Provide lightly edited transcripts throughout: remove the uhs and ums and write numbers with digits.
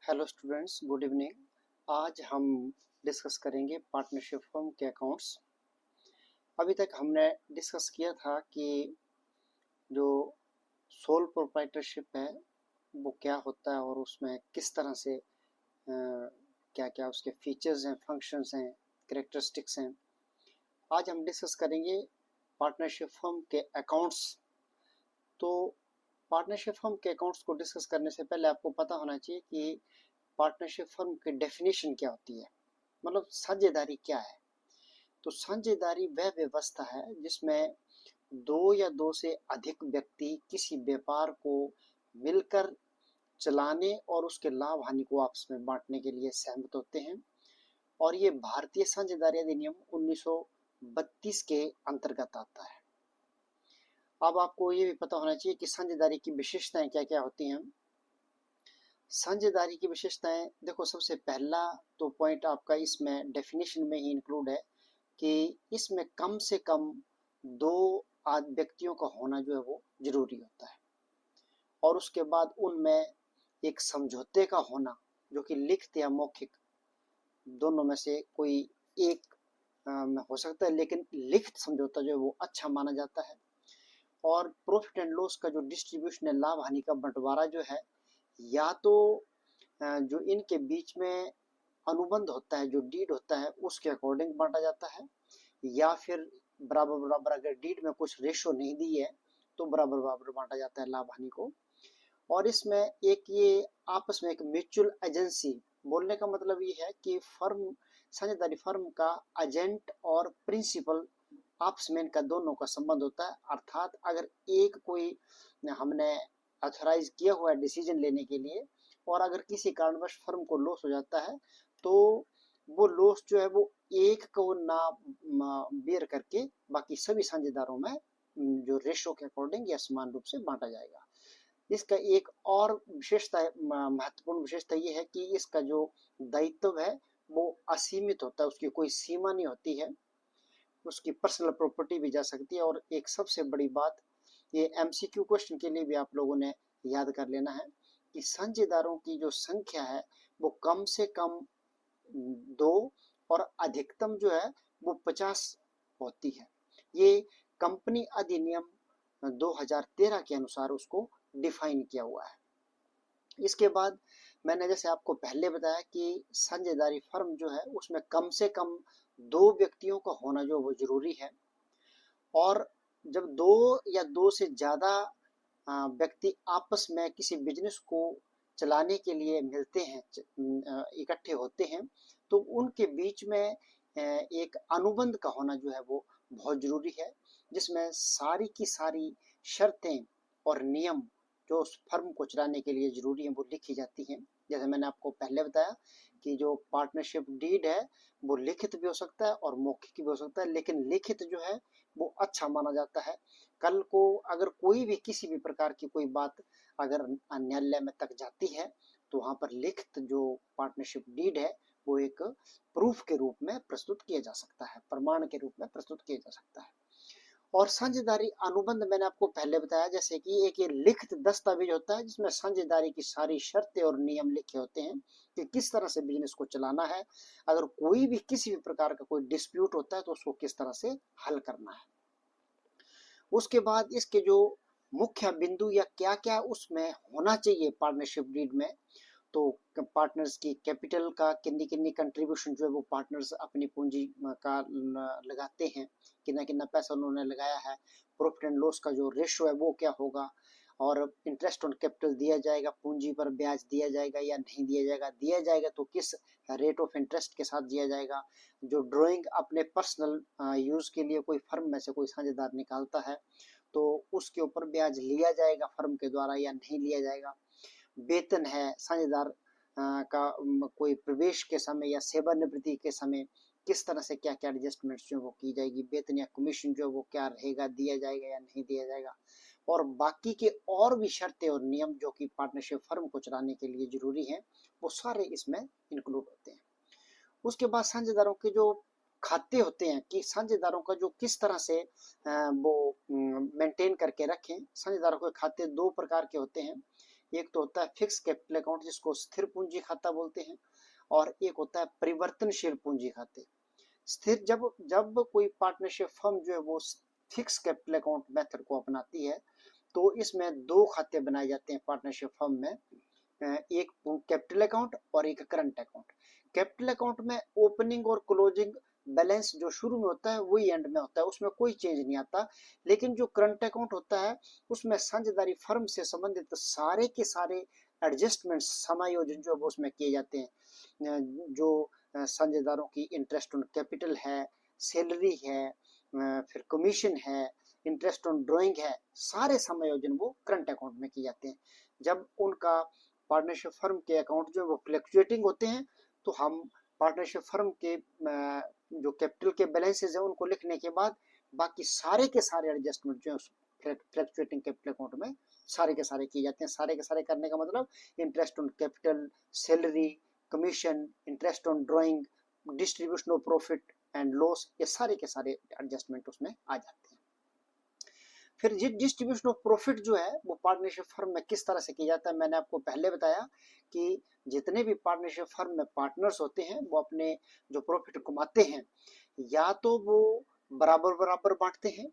Hello students, good evening. आज हम discuss करेंगे पार्टनरशिप फर्म के अकाउंट्स। अभी तक हमने डिस्कस किया था कि जो सोल प्रोप्राइटरशिप है वो क्या होता है और उसमें किस तरह से क्या क्या उसके फीचर्स हैं, फंक्शंस हैं, कैरेक्टरिस्टिक्स हैं। आज हम डिस्कस करेंगे पार्टनरशिप फर्म के अकाउंट्स। तो पार्टनरशिप फर्म के अकाउंट्स को डिस्कस करने से पहले आपको पता होना चाहिए कि पार्टनरशिप फर्म की डेफिनेशन क्या होती है, मतलब साझेदारी क्या है। तो साझेदारी वह व्यवस्था है जिसमें दो या दो से अधिक व्यक्ति किसी व्यापार को मिलकर चलाने और उसके लाभ हानि को आपस में बांटने के लिए सहमत होते हैं। और ये भारतीय साझेदारी अधिनियम 1932 के अंतर्गत आता है। अब आपको ये भी पता होना चाहिए कि साझेदारी की विशेषताएं क्या क्या होती हैं। साझेदारी की विशेषताएं देखो, सबसे पहला तो पॉइंट आपका इसमें डेफिनेशन में ही इंक्लूड है कि इसमें कम से कम दो व्यक्तियों का होना जो है वो जरूरी होता है। और उसके बाद उनमें एक समझौते का होना, जो कि लिखित या मौखिक दोनों में से कोई एक हो सकता है, लेकिन लिखित समझौता जो है वो अच्छा माना जाता है। और प्रॉफिट एंड लॉस का जो डिस्ट्रीब्यूशन है, लाभ हानि का बंटवारा जो है, या तो जो इनके बीच में अनुबंध होता है, जो डीड होता है, उसके अकॉर्डिंग बांटा जाता है, या फिर बराबर बराबर अगर डीड में कुछ रेशो नहीं दी है तो बराबर बराबर बांटा जाता है लाभ हानि को। और इसमें एक ये आपस में एक म्यूचुअल एजेंसी, बोलने का मतलब ये है कि फर्म, साझेदारी फर्म का एजेंट और प्रिंसिपल आपस में इनका दोनों का संबंध होता है। अर्थात अगर एक कोई हमने ऑथराइज किया हुआ है डिसीजन लेने के लिए, और अगर किसी कारणवश फर्म को लॉस हो जाता है तो वो लॉस जो है वो एक को ना बेयर करके बाकी सभी साझेदारों में जो रेशो के अकॉर्डिंग या समान रूप से बांटा जाएगा। इसका एक और विशेषता, महत्वपूर्ण विशेषता ये है कि इसका जो दायित्व है वो असीमित होता है, उसकी कोई सीमा नहीं होती है, उसकी पर्सनल प्रॉपर्टी भी जा सकती है। और एक सबसे बड़ी बात, ये एमसीक्यू क्वेश्चन के लिए भी आप लोगों ने याद कर लेना है कि साझेदारों की जो संख्या है वो कम से कम दो और अधिकतम जो है वो 50 होती है। ये कंपनी अधिनियम 2013 के अनुसार उसको डिफाइन किया हुआ है। इसके बाद मैंने जैसे आपको पहले बताया कि साझेदारी फर्म जो है उसमें कम से कम दो व्यक्तियों का होना जो वो जरूरी है। और जब दो या दो से ज्यादा व्यक्ति आपस में किसी बिजनेस को चलाने के लिए मिलते हैं, इकट्ठे होते हैं, तो उनके बीच में एक अनुबंध का होना जो है वो बहुत जरूरी है, जिसमें सारी की सारी शर्तें और नियम जो उस फर्म को चलाने के लिए जरूरी है वो लिखी जाती हैं। जैसे मैंने आपको पहले बताया कि जो पार्टनरशिप डीड है वो लिखित भी हो सकता है और मौखिक भी हो सकता है, लेकिन लिखित जो है वो अच्छा माना जाता है। कल को अगर कोई भी किसी भी प्रकार की कोई बात अगर न्यायालय में तक जाती है तो वहां पर लिखित जो पार्टनरशिप डीड है वो एक प्रूफ के रूप में प्रस्तुत किया जा सकता है, प्रमाण के रूप में प्रस्तुत किया जा सकता है। और साझेदारी अनुबंध मैंने आपको पहले बताया, जैसे कि एक ये लिखित दस्तावेज होता है जिसमें साझेदारी की सारी शर्तें और नियम लिखे होते हैं कि किस तरह से बिजनेस को चलाना है, अगर कोई भी किसी भी प्रकार का कोई डिस्प्यूट होता है तो उसको किस तरह से हल करना है। उसके बाद इसके जो मुख्य बिंदु या क्या क्या उसमें होना चाहिए पार्टनरशिप डीड में, तो पार्टनर्स की कैपिटल का कितनी कितनी कंट्रीब्यूशन जो है वो पार्टनर्स अपनी पूंजी का लगाते हैं, कितना कितना पैसा उन्होंने लगाया है, प्रॉफिट एंड लॉस का जो रेशो है वो क्या होगा, और इंटरेस्ट ऑन कैपिटल दिया जाएगा, पूंजी पर ब्याज दिया जाएगा या नहीं दिया जाएगा, दिया जाएगा तो किस रेट ऑफ इंटरेस्ट के साथ दिया जाएगा। जो ड्राइंग अपने पर्सनल यूज के लिए कोई फर्म में से कोई साझेदार निकालता है तो उसके ऊपर ब्याज लिया जाएगा फर्म के द्वारा या नहीं लिया जाएगा। वेतन है साझेदार का कोई प्रवेश के समय या सेवानिवृत्ति के समय किस तरह से क्या क्या एडजस्टमेंट्स जो वो की जाएगी, वेतन या कमीशन जो वो क्या रहेगा, दिया जाएगा या नहीं दिया जाएगा। और बाकी के और भी शर्तें और नियम जो कि पार्टनरशिप फर्म को चलाने के लिए जरूरी हैं वो सारे इसमें इंक्लूड होते हैं। उसके बाद साझेदारों के जो खाते होते हैं कि साझेदारों का जो किस तरह से वो मेंटेन करके रखें। साझेदारों के खाते दो प्रकार के होते हैं, एक तो होता है फिक्स कैपिटल अकाउंट जिसको स्थिर पूंजी खाता बोलते हैं, और एक होता है परिवर्तनशील पूंजी खाते। स्थिर जब जब कोई पार्टनरशिप फर्म जो है वो फिक्स कैपिटल अकाउंट मेथड को अपनाती है तो इसमें दो खाते बनाए जाते हैं पार्टनरशिप फर्म में, एक कैपिटल अकाउंट और एक करंट अकाउंट। कैपिटल अकाउंट में ओपनिंग और क्लोजिंग बैलेंस जो शुरू में होता है वही एंड में होता है, उसमें कोई चेंज नहीं आता। लेकिन जो करंट अकाउंट होता है उसमें साझेदारी फर्म से संबंधित सारे के सारे एडजस्टमेंट समायोजन जो है वो उसमें किए जाते हैं। जो साझेदारों की इंटरेस्ट ऑन कैपिटल है, सैलरी है, फिर कमीशन है, इंटरेस्ट ऑन ड्राइंग है, सारे समायोजन वो करंट अकाउंट में किए जाते हैं। जब उनका पार्टनरशिप फर्म के अकाउंट जो है वो फ्लक्चुएटिंग होते हैं तो हम पार्टनरशिप फर्म के जो कैपिटल के बैलेंसेज है उनको लिखने के बाद बाकी सारे के सारे एडजस्टमेंट जो है फ्लक्चुएटिंग कैपिटल अकाउंट में सारे के सारे किए जाते हैं। सारे के सारे करने का मतलब interest on capital, salary, commission, interest on drawing, distribution of profit and loss, ये सारे के सारे एडजस्टमेंट उसमें आ जाते हैं। फिर डिस्ट्रीब्यूशन ऑफ प्रॉफिट जो है वो पार्टनरशिप फर्म में किस तरह से किया जाता है, मैंने आपको पहले बताया कि जितने भी पार्टनरशिप फर्म में पार्टनर्स होते हैं वो अपने जो प्रॉफिट कमाते हैं या तो वो बराबर बराबर बांटते हैं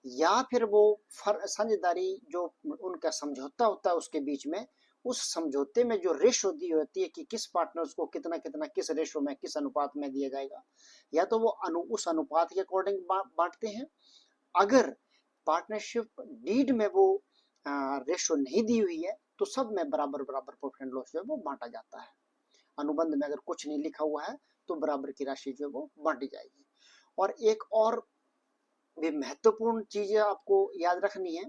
या फिर वो साझेदारी जो उनका समझौता होता है उसके बीच में, उस समझौते में जो रेशो दी होती है कि किस पार्टनर्स को कितना कितना किस रेशो में किस अनुपात में दिया जाएगा, या तो वो उस अनुपात के अकॉर्डिंग बांटते हैं। अगर पार्टनरशिप डीड में वो रेशो नहीं दी हुई है तो सब में बराबर बराबर प्रॉफिट एंड लॉस जो है वो बांटा जाता है। अनुबंध में अगर कुछ नहीं लिखा हुआ है तो बराबर की राशि जो है वो बांटी जाएगी। और एक और भी महत्वपूर्ण चीजें आपको याद रखनी है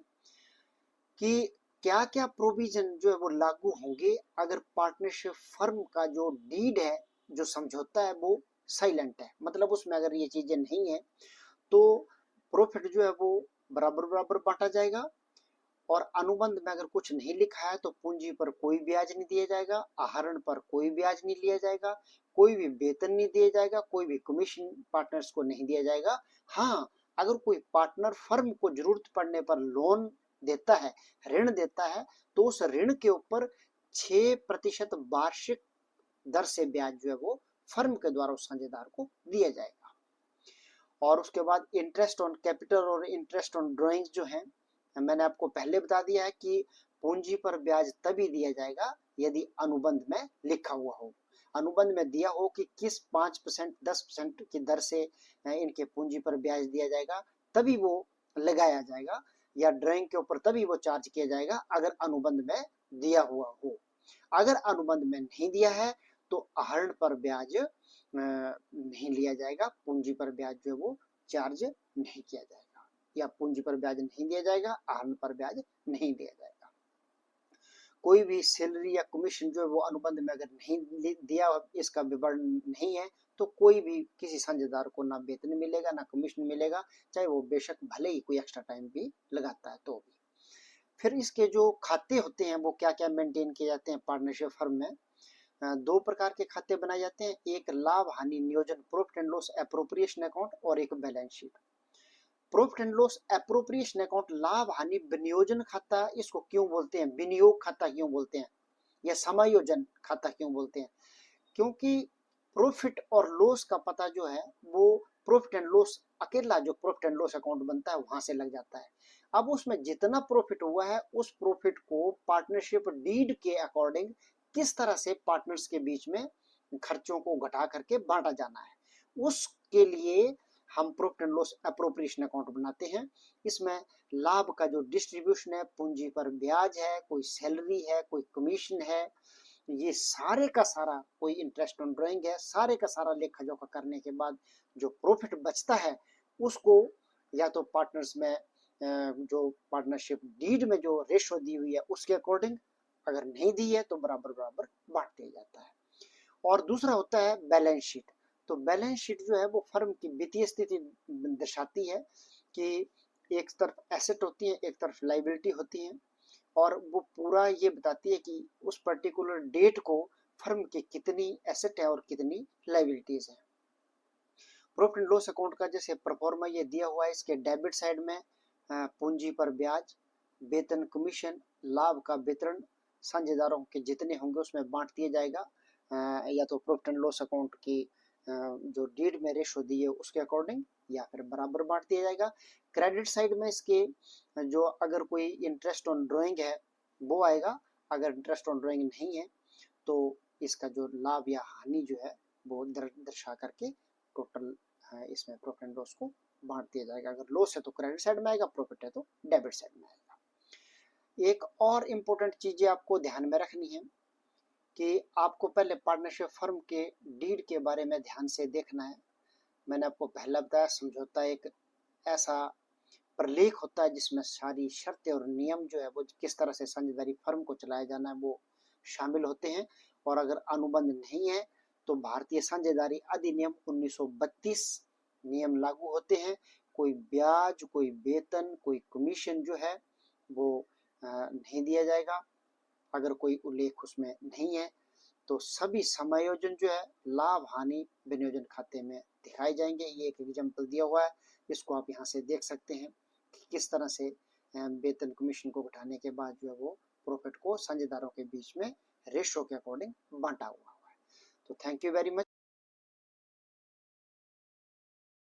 कि क्या क्या प्रोविजन जो है वो लागू होंगे अगर पार्टनरशिप फर्म का जो डीड है, जो समझौता है, वो साइलेंट है, मतलब उसमें अगर ये चीजें नहीं है तो प्रॉफिट जो है वो बराबर बराबर बांटा जाएगा। और अनुबंध में अगर कुछ नहीं लिखा है तो पूंजी पर कोई ब्याज नहीं दिया जाएगा, आहरण पर कोई ब्याज नहीं लिया जाएगा, कोई भी वेतन नहीं दिया जाएगा, कोई भी कमीशन पार्टनर्स को नहीं दिया जाएगा। हाँ, अगर कोई पार्टनर फर्म को जरूरत पड़ने पर लोन देता है, ऋण देता है, तो उस ऋण के ऊपर 6% वार्षिक दर से ब्याज जो है वो फर्म के द्वारा उस साझेदार को दिया जाएगा। और उसके बाद इंटरेस्ट ऑन कैपिटल और इंटरेस्ट ऑन ड्राइंग्स जो है, मैंने आपको पहले बता दिया है कि पूंजी पर ब्याज तभी दिया जाएगा यदि अनुबंध में लिखा हुआ हो। अनुबंध में दिया हो कि किस 5% 10% की दर से इनके पूंजी पर ब्याज दिया जाएगा, तभी वो लगाया जाएगा, या ड्राइंग के ऊपर तभी वो चार्ज किया जाएगा अगर अनुबंध में दिया हुआ हो। अगर अनुबंध में नहीं दिया है तो आहरण पर ब्याज नहीं लिया जाएगा, पूंजी पर ब्याज जो है वो चार्ज नहीं किया जाएगा, या पूंजी पर ब्याज नहीं दिया जाएगा, आहरण पर ब्याज नहीं दिया जाएगा। कोई भी सैलरी या कमीशन जो है वो अनुबंध में अगर नहीं दिया, इसका विवरण नहीं है, तो कोई भी किसी साझेदार को ना वेतन मिलेगा ना कमीशन मिलेगा, चाहे वो बेशक भले ही कोई एक्स्ट्रा टाइम भी लगाता है तो भी। फिर इसके जो खाते होते हैं वो क्या क्या मेंटेन किए जाते हैं पार्टनरशिप फर्म में, दो प्रकार के खाते बनाए जाते हैं, एक लाभ हानि नियोजन profit and loss appropriation account और एक balance sheet. Profit and loss appropriation account लाभ हानि विनियोजन खाता इसको क्यों बोलते हैं, विनियोग खाता क्यों बोलते हैं, या समायोजन खाता क्यों बोलते हैं, क्योंकि प्रॉफिट और लॉस का पता जो है वो प्रॉफिट एंड लॉस अकेला जो प्रॉफिट एंड लॉस अकाउंट बनता है वहां से लग जाता है। अब उसमें जितना प्रॉफिट हुआ है उस प्रॉफिट को पार्टनरशिप डीड के अकॉर्डिंग किस तरह से पार्टनर्स के बीच में खर्चों को घटा करके बांटा जाना है, उसके लिए हम profit and loss appropriation account बनाते हैं। इसमें लाभ का जो डिस्ट्रीब्यूशन है, पूंजी पर ब्याज है, कोई सैलरी है, कोई कमीशन है, ये सारे का सारा, कोई इंटरेस्ट ऑन ड्राइंग है, सारे का सारा लेखा जोखा करने के बाद जो प्रॉफिट बचता है उसको या तो पार्टनर्स में जो पार्टनरशिप डीड में जो रेशो दी हुई है उसके अकॉर्डिंग, अगर नहीं दी है तो बराबर बराबर बांट दिया जाता है। और दूसरा होता है बैलेंस शीट। तो बैलेंस शीट जो है वो फर्म की वित्तीय स्थिति दर्शाती है कि एक तरफ एसेट होती है, एक तरफ लाइबिलिटी होती है, और वो पूरा ये बताती है कि उस पर्टिकुलर डेट को फर्म की कितनी एसेट है और कितनी लाइबिलिटीज है। प्रॉफिट एंड लॉस अकाउंट का जैसे परफॉर्मा ये दिया हुआ है, इसके डेबिट साइड में पूंजी पर ब्याज, वेतन कमीशन, लाभ का वितरण, साझेदारों के जितने होंगे उसमें बांट दिया जाएगा, या तो प्रॉफिट एंड लॉस अकाउंट की जो डीड में रेशो दी है उसके अकॉर्डिंग, या फिर बराबर बांट दिया जाएगा। क्रेडिट साइड में इसके जो अगर कोई इंटरेस्ट ऑन ड्राइंग है वो आएगा, अगर इंटरेस्ट ऑन ड्राइंग नहीं है तो इसका जो लाभ या हानि जो है वो दर्शा करके टोटल इसमें प्रॉफिट एंड लॉस को बांट दिया जाएगा। अगर लॉस है तो क्रेडिट साइड में आएगा, प्रॉफिट है तो डेबिट साइड में आएगा। एक और इम्पोर्टेंट चीजें आपको ध्यान में रखनी है कि आपको पहले पार्टनरशिप फर्म के डीड के बारे में ध्यान से देखना है। मैंने आपको पहला बताया, समझौता एक ऐसा प्रलेख होता है जिसमें सारी शर्तें और नियम जो है वो किस तरह से साझेदारी फर्म को चलाया जाना है वो शामिल होते हैं। और अगर अनुबंध नहीं है तो भारतीय साझेदारी अधिनियम 1932 नियम लागू होते हैं। कोई ब्याज, कोई वेतन, कोई कमीशन जो है वो नहीं दिया जाएगा अगर कोई उल्लेख उसमें नहीं है। तो सभी समायोजन जो है लाभ हानि विनियोजन खाते में दिखाए जाएंगे। ये एक एग्जाम्पल दिया हुआ है, इसको आप यहाँ से देख सकते हैं कि किस तरह से वेतन कमीशन को घटाने के बाद जो है वो प्रॉफिट को साझेदारों के बीच में रेशो के अकॉर्डिंग बांटा हुआ है। तो थैंक यू वेरी मच।